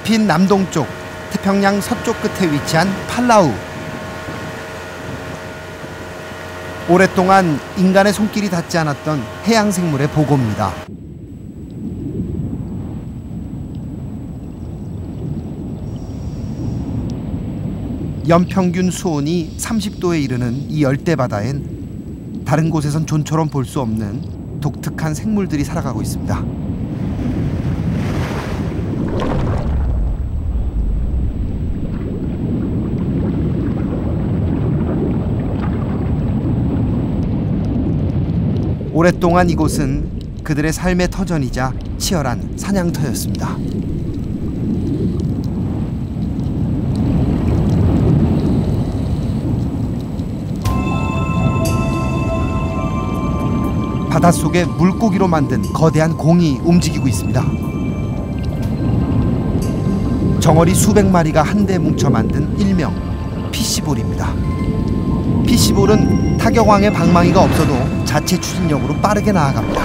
필리핀 남동쪽 태평양 서쪽 끝에 위치한 팔라우. 오랫동안 인간의 손길이 닿지 않았던 해양생물의 보고입니다. 연평균 수온이 30도에 이르는 이 열대바다엔 다른 곳에선 존처럼 볼 수 없는 독특한 생물들이 살아가고 있습니다. 오랫동안 이곳은 그들의 삶의 터전이자 치열한 사냥터였습니다. 바닷속에 물고기로 만든 거대한 공이 움직이고 있습니다. 정어리 수백 마리가 한데 뭉쳐 만든 일명 피시볼입니다. 피시볼은 타격왕의 방망이가 없어도 자체 추진력으로 빠르게 나아갑니다.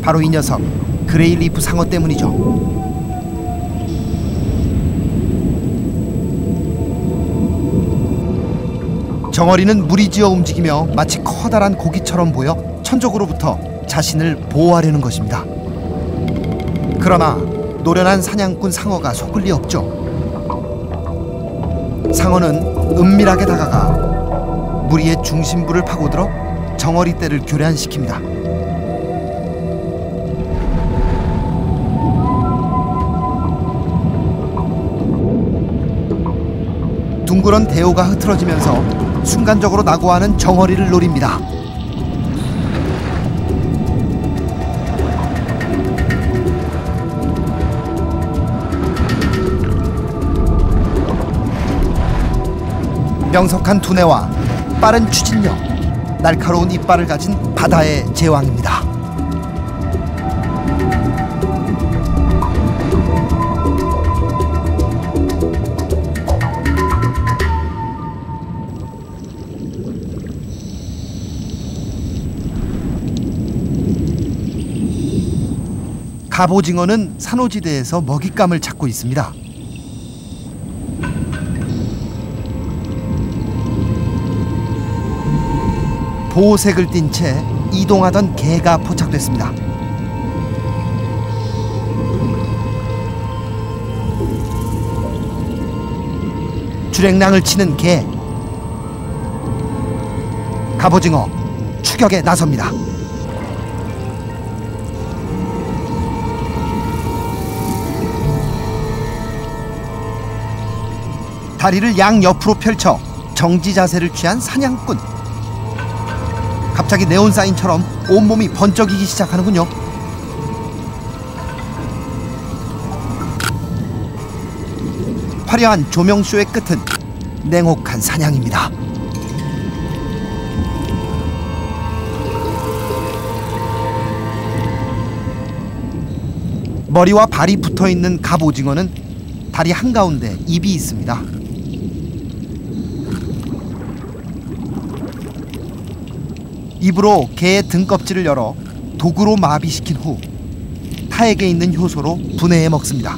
바로 이 녀석, 그레이리프 상어 때문이죠. 정어리는 무리지어 움직이며 마치 커다란 고기처럼 보여 천적으로부터 자신을 보호하려는 것입니다. 그러나 노련한 사냥꾼 상어가 속을 리 없죠. 상어는 은밀하게 다가가 무리의 중심부를 파고들어 정어리 떼를 교란시킵니다. 둥그런 대오가 흐트러지면서 순간적으로 낙오하는 정어리를 노립니다. 명석한 두뇌와 빠른 추진력, 날카로운 이빨을 가진 바다의 제왕입니다. 갑오징어는 산호지대에서 먹잇감을 찾고 있습니다. 보호색을 띤 채 이동하던 개가 포착됐습니다. 주랭랑을 치는 개. 갑오징어 추격에 나섭니다. 다리를 양옆으로 펼쳐 정지 자세를 취한 사냥꾼. 갑자기 네온사인처럼 온몸이 번쩍이기 시작하는군요. 화려한 조명쇼의 끝은 냉혹한 사냥입니다. 머리와 발이 붙어있는 갑오징어는 다리 한가운데 입이 있습니다. 입으로 개의 등껍질을 열어 도구로 마비시킨 후 타액에 있는 효소로 분해해 먹습니다.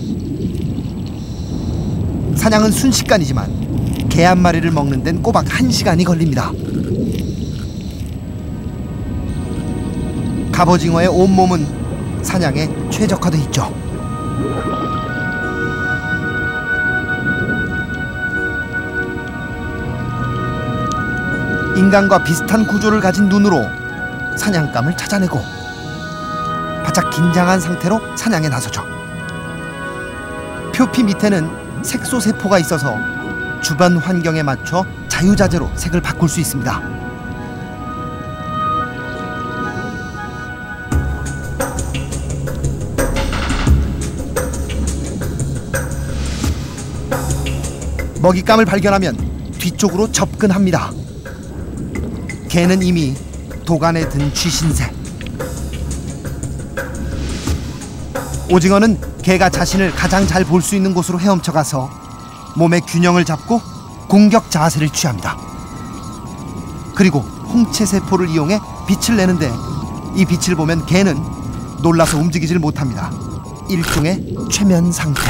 사냥은 순식간이지만 개 한 마리를 먹는 데는 꼬박 1시간이 걸립니다. 갑오징어의 온몸은 사냥에 최적화돼 있죠. 인간과 비슷한 구조를 가진 눈으로 사냥감을 찾아내고 바짝 긴장한 상태로 사냥에 나서죠. 표피 밑에는 색소세포가 있어서 주변 환경에 맞춰 자유자재로 색을 바꿀 수 있습니다. 먹잇감을 발견하면 뒤쪽으로 접근합니다. 개는 이미 도간에 든 쥐신세. 오징어는 개가 자신을 가장 잘 볼 수 있는 곳으로 헤엄쳐가서 몸의 균형을 잡고 공격 자세를 취합니다. 그리고 홍채세포를 이용해 빛을 내는데 이 빛을 보면 개는 놀라서 움직이질 못합니다. 일종의 최면 상태.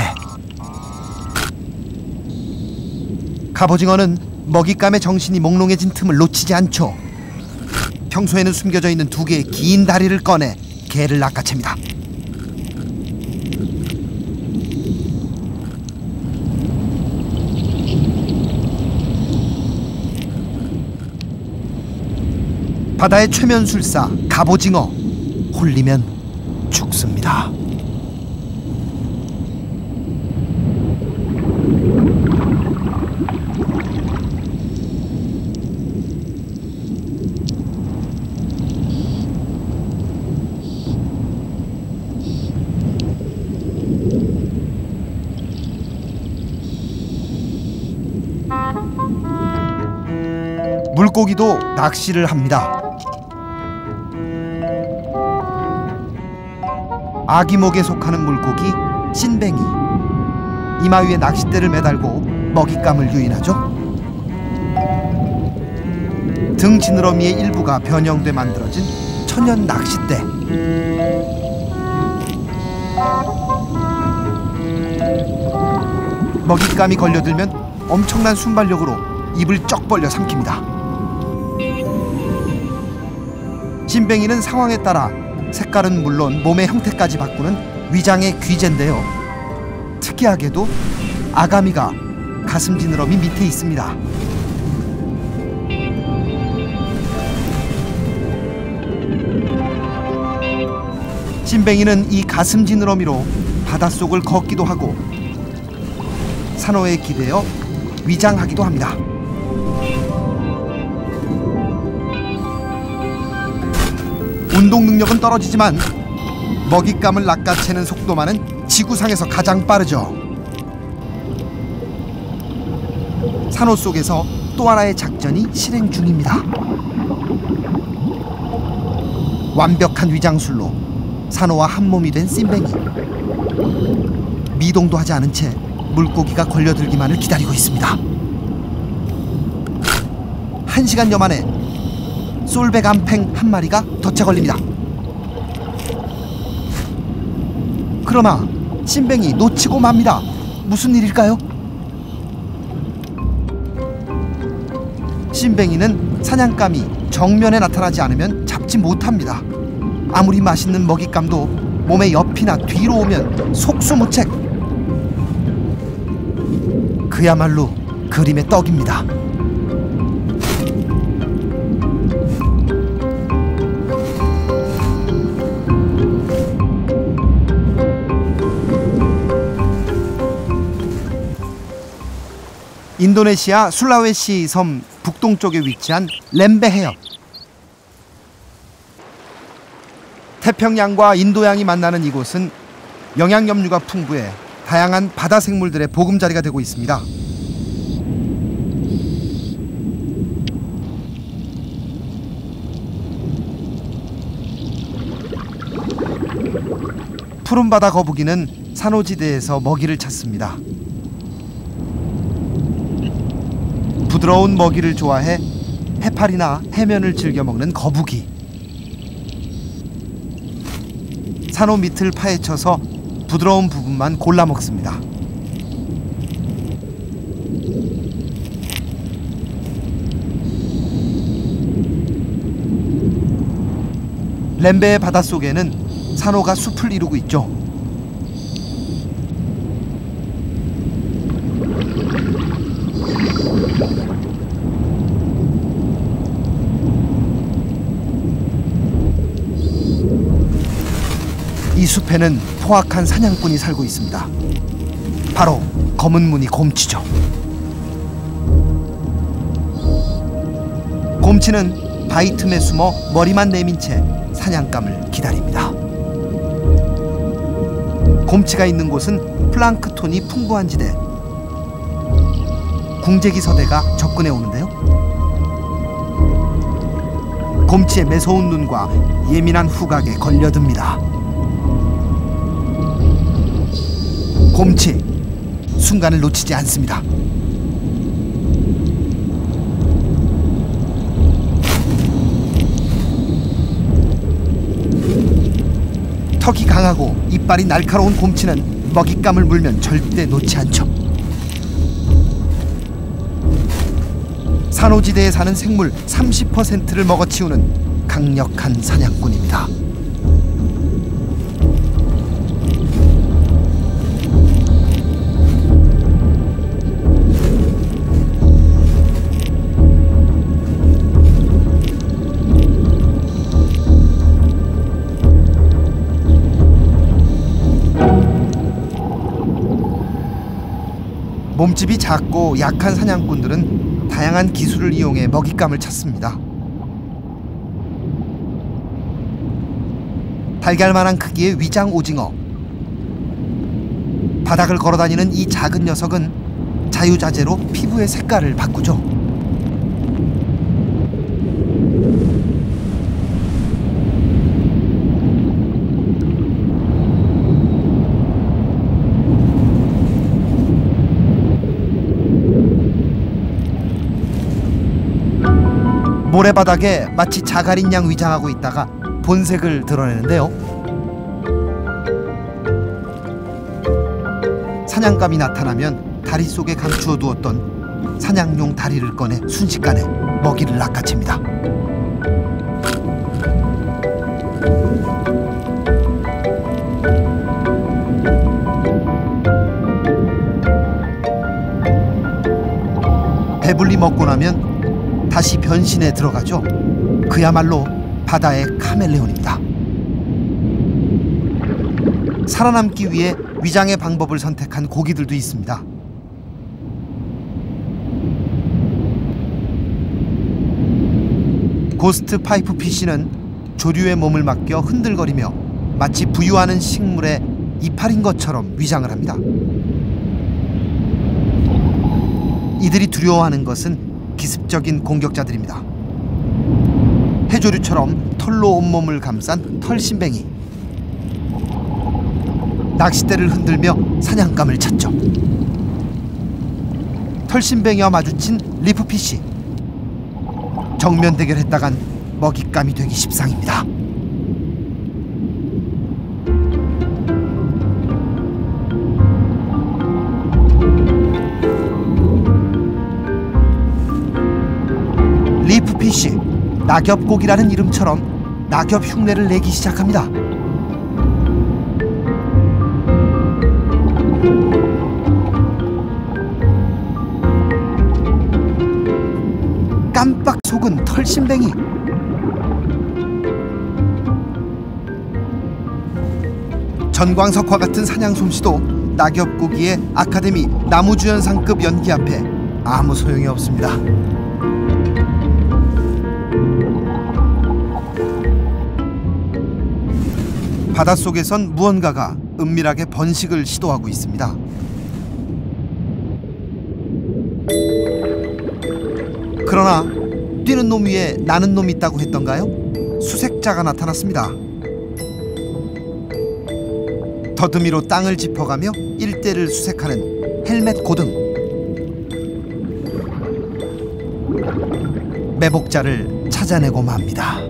갑오징어는 먹잇감의 정신이 몽롱해진 틈을 놓치지 않죠. 평소에는 숨겨져 있는 두 개의 긴 다리를 꺼내 개를 낚아챕니다. 바다의 최면술사 갑오징어, 홀리면 죽습니다. 물고기도 낚시를 합니다. 아기목에 속하는 물고기 찐뱅이. 이마 위에 낚싯대를 매달고 먹잇감을 유인하죠. 등 지느러미의 일부가 변형돼 만들어진 천연 낚싯대. 먹잇감이 걸려들면 엄청난 순발력으로 입을 쩍 벌려 삼킵니다. 찐뱅이는 상황에 따라 색깔은 물론 몸의 형태까지 바꾸는 위장의 귀재인데요. 특이하게도 아가미가 가슴 지느러미 밑에 있습니다. 찐뱅이는 이 가슴 지느러미로 바닷속을 걷기도 하고 산호에 기대어 위장하기도 합니다. 운동 능력은 떨어지지만 먹잇감을 낚아채는 속도만은 지구상에서 가장 빠르죠. 산호 속에서 또 하나의 작전이 실행 중입니다. 완벽한 위장술로 산호와 한몸이 된 찐뱅이. 미동도 하지 않은 채 물고기가 걸려들기만을 기다리고 있습니다. 1시간여 만에 솔백 암팽 한 마리가 덫에 걸립니다. 그러나 찐뱅이 놓치고 맙니다. 무슨 일일까요? 찐뱅이는 사냥감이 정면에 나타나지 않으면 잡지 못합니다. 아무리 맛있는 먹잇감도 몸의 옆이나 뒤로 오면 속수무책. 그야말로 그림의 떡입니다. 인도네시아 술라웨시 섬 북동쪽에 위치한 렘베 해협. 태평양과 인도양이 만나는 이곳은 영양염류가 풍부해 다양한 바다 생물들의 보금자리가 되고 있습니다. 푸른바다 거북이는 산호지대에서 먹이를 찾습니다. 부드러운 먹이를 좋아해 해파리나 해면을 즐겨 먹는 거북이. 산호 밑을 파헤쳐서 부드러운 부분만 골라 먹습니다. 렘베의 바닷속에는 산호가 숲을 이루고 있죠. 이 숲에는 포악한 사냥꾼이 살고 있습니다. 바로 검은 무늬 곰치죠. 곰치는 바위 틈에 숨어 머리만 내민 채 사냥감을 기다립니다. 곰치가 있는 곳은 플랑크톤이 풍부한 지대. 궁제기 서대가 접근해 오는데요. 곰치의 매서운 눈과 예민한 후각에 걸려듭니다. 곰치, 순간을 놓치지 않습니다. 턱이 강하고 이빨이 날카로운 곰치는 먹잇감을 물면 절대 놓지 않죠. 산호지대에 사는 생물 30%를 먹어치우는 강력한 사냥꾼입니다. 몸집이 작고 약한 사냥꾼들은 다양한 기술을 이용해 먹잇감을 찾습니다. 달걀만한 크기의 위장 오징어. 바닥을 걸어다니는 이 작은 녀석은 자유자재로 피부의 색깔을 바꾸죠. 모래바닥에 마치 자갈인 양 위장하고 있다가 본색을 드러내는데요. 사냥감이 나타나면 다리 속에 감추어 두었던 사냥용 다리를 꺼내 순식간에 먹이를 낚아챕니다. 배불리 먹고 나면 다시 변신에 들어가죠. 그야말로 바다의 카멜레온입니다. 살아남기 위해 위장의 방법을 선택한 고기들도 있습니다. 고스트 파이프 피쉬는 조류의 몸을 맡겨 흔들거리며 마치 부유하는 식물의 이파리인 것처럼 위장을 합니다. 이들이 두려워하는 것은 기습적인 공격자들입니다. 해조류처럼 털로 온몸을 감싼 털심뱅이. 낚싯대를 흔들며 사냥감을 찾죠. 털심뱅이와 마주친 리프피쉬. 정면 대결했다간 먹잇감이 되기 십상입니다. 리프피쉬, 낙엽고기라는 이름처럼 낙엽 흉내를 내기 시작합니다. 깜빡 속은 털심뱅이. 전광석화 같은 사냥 솜씨도 낙엽고기의 아카데미 나무주연상급 연기 앞에 아무 소용이 없습니다. 바닷속에선 무언가가 은밀하게 번식을 시도하고 있습니다. 그러나 뛰는 놈 위에 나는 놈이 있다고 했던가요? 수색자가 나타났습니다. 더듬이로 땅을 짚어가며 일대를 수색하는 헬멧 고등. 매복자를 찾아내고 맙니다.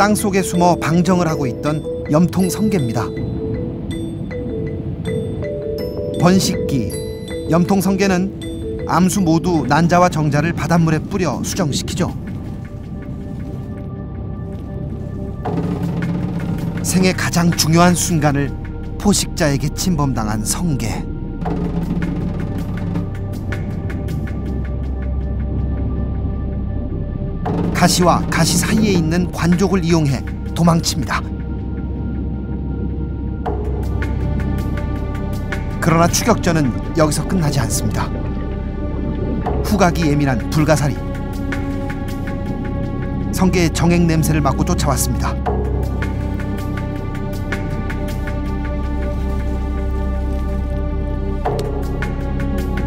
땅속에 숨어 방정을 하고 있던 염통 성게입니다. 번식기, 염통 성게는 암수 모두 난자와 정자를 바닷물에 뿌려 수정시키죠. 생의 가장 중요한 순간을 포식자에게 침범당한 성게. 가시와 가시 사이에 있는 관족을 이용해 도망칩니다. 그러나 추격전은 여기서 끝나지 않습니다. 후각이 예민한 불가사리. 성게의 정액 냄새를 맡고 쫓아왔습니다.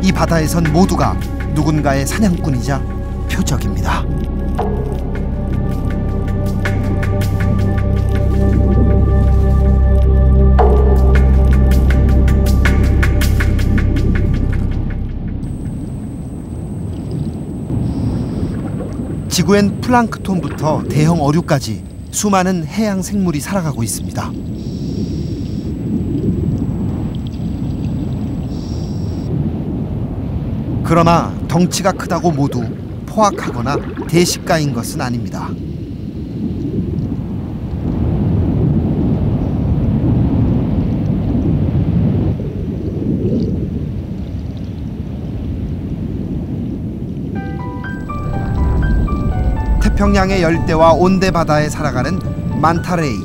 이 바다에선 모두가 누군가의 사냥꾼이자 표적입니다. 지구엔 플랑크톤부터 대형 어류까지 수많은 해양 생물이 살아가고 있습니다. 그러나 덩치가 크다고 모두 포악하거나 대식가인 것은 아닙니다. 태평양의 열대와 온대 바다에 살아가는 만타레이.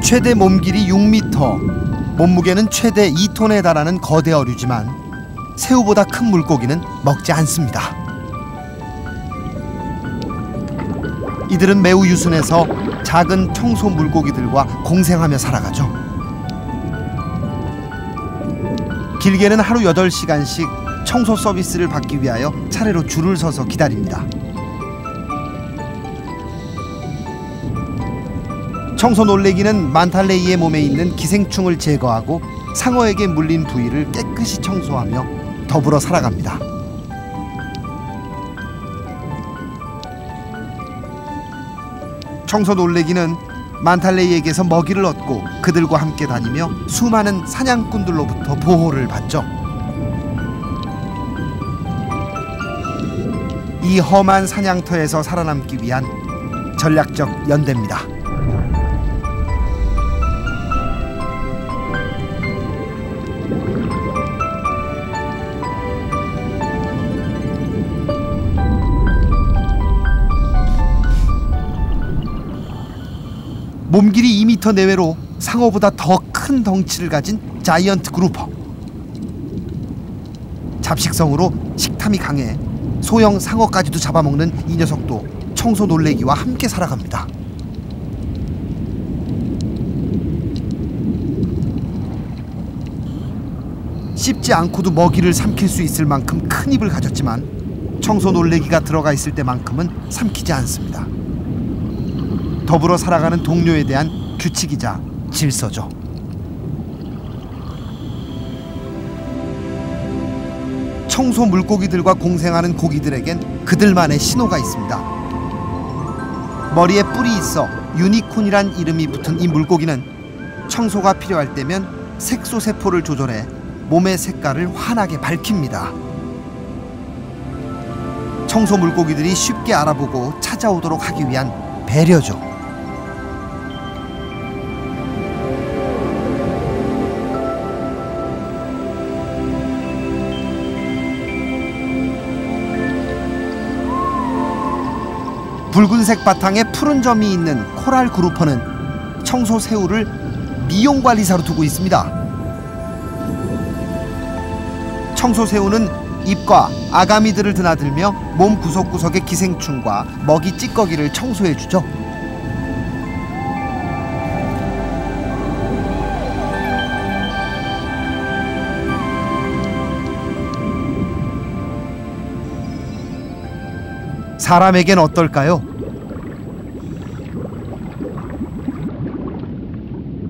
최대 몸길이 6m, 몸무게는 최대 2톤에 달하는 거대 어류지만 새우보다 큰 물고기는 먹지 않습니다. 이들은 매우 유순해서 작은 청소 물고기들과 공생하며 살아가죠. 길게는 하루 8시간씩 청소 서비스를 받기 위하여 차례로 줄을 서서 기다립니다. 청소 놀래기는 만탈레이의 몸에 있는 기생충을 제거하고 상어에게 물린 부위를 깨끗이 청소하며 더불어 살아갑니다. 청소 놀래기는 만탈레이에게서 먹이를 얻고 그들과 함께 다니며 수많은 사냥꾼들로부터 보호를 받죠. 이 험한 사냥터에서 살아남기 위한 전략적 연대입니다. 몸길이 2m 내외로 상어보다 더 큰 덩치를 가진 자이언트 그루퍼. 잡식성으로 식탐이 강해 소형 상어까지도 잡아먹는 이 녀석도 청소 놀래기와 함께 살아갑니다. 씹지 않고도 먹이를 삼킬 수 있을 만큼 큰 입을 가졌지만 청소 놀래기가 들어가 있을 때만큼은 삼키지 않습니다. 더불어 살아가는 동료에 대한 규칙이자 질서죠. 청소 물고기들과 공생하는 고기들에겐 그들만의 신호가 있습니다. 머리에 뿔이 있어 유니콘이란 이름이 붙은 이 물고기는 청소가 필요할 때면 색소세포를 조절해 몸의 색깔을 환하게 밝힙니다. 청소 물고기들이 쉽게 알아보고 찾아오도록 하기 위한 배려죠. 붉은색 바탕에 푸른 점이 있는 코랄 그루퍼는 청소 새우를 미용관리사로 두고 있습니다. 청소 새우는 입과 아가미들을 드나들며 몸 구석구석의 기생충과 먹이 찌꺼기를 청소해주죠. 사람에겐 어떨까요?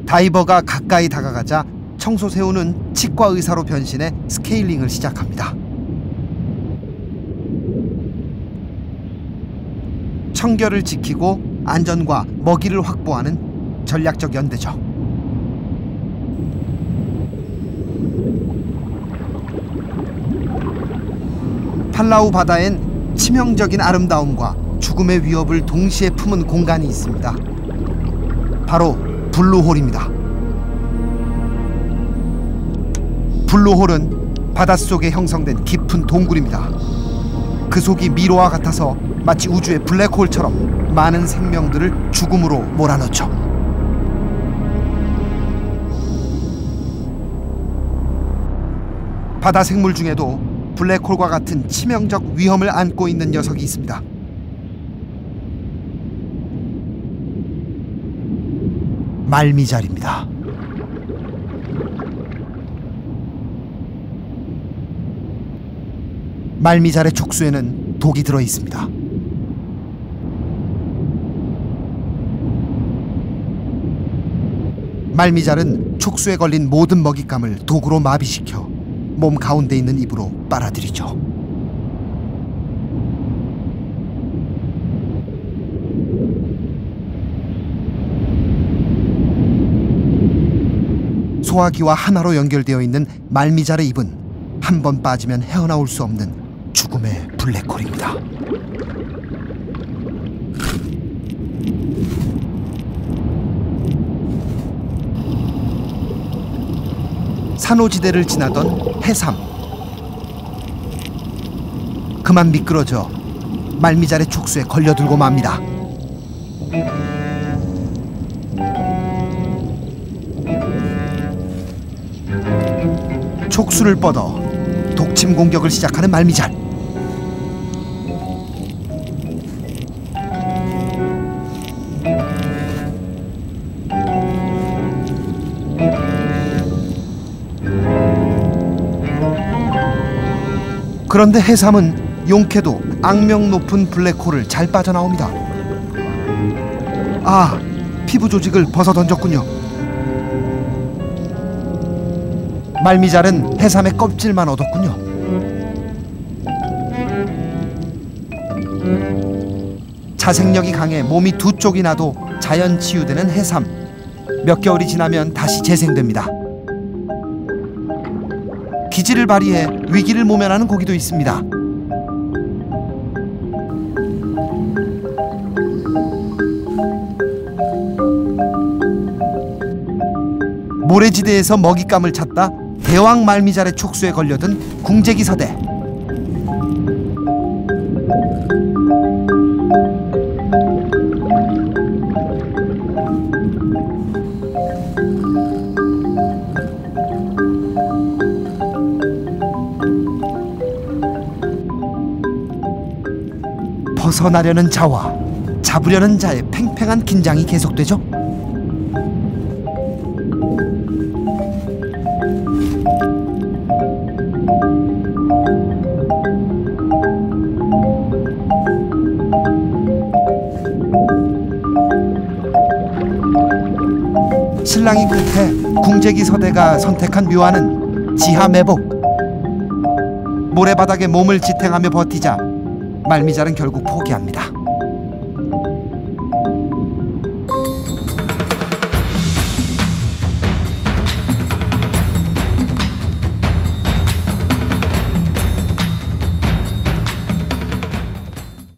다이버가 가까이 다가가자 청소새우는 치과 의사로 변신해 스케일링을 시작합니다. 청결을 지키고 안전과 먹이를 확보하는 전략적 연대죠. 팔라우 바다엔 치명적인 아름다움과 죽음의 위협을 동시에 품은 공간이 있습니다. 바로 블루홀입니다. 블루홀은 바닷속에 형성된 깊은 동굴입니다. 그 속이 미로와 같아서 마치 우주의 블랙홀처럼 많은 생명들을 죽음으로 몰아넣죠. 바다 생물 중에도 블랙홀과 같은 치명적 위험을 안고 있는 녀석이 있습니다. 말미잘입니다. 말미잘의 촉수에는 독이 들어 있습니다. 말미잘은 촉수에 걸린 모든 먹잇감을 독으로 마비시켜 몸 가운데 있는 입으로 빨아들이죠. 소화기와 하나로 연결되어 있는 말미잘의 입은 한 번 빠지면 헤어나올 수 없는 죽음의 블랙홀입니다. 산호지대를 지나던 해삼. 그만 미끄러져 말미잘의 촉수에 걸려들고 맙니다. 촉수를 뻗어 독침 공격을 시작하는 말미잘. 그런데 해삼은 용케도 악명 높은 블랙홀을 잘 빠져나옵니다. 아, 피부 조직을 벗어던졌군요. 말미잘은 해삼의 껍질만 얻었군요. 자생력이 강해 몸이 두 쪽이 나도 자연 치유되는 해삼. 몇 개월이 지나면 다시 재생됩니다. 기질을 발휘해 위기를 모면하는 고기도 있습니다. 모래지대에서 먹잇감을 찾다 대왕 말미잘의 촉수에 걸려든 궁제기 서대. 벗어나려는 자와 잡으려는 자의 팽팽한 긴장이 계속되죠. 실랑이 끝에 궁제기 서대가 선택한 묘안은 지하 매복. 모래바닥에 몸을 지탱하며 버티자 말미잘은 결국 포기합니다.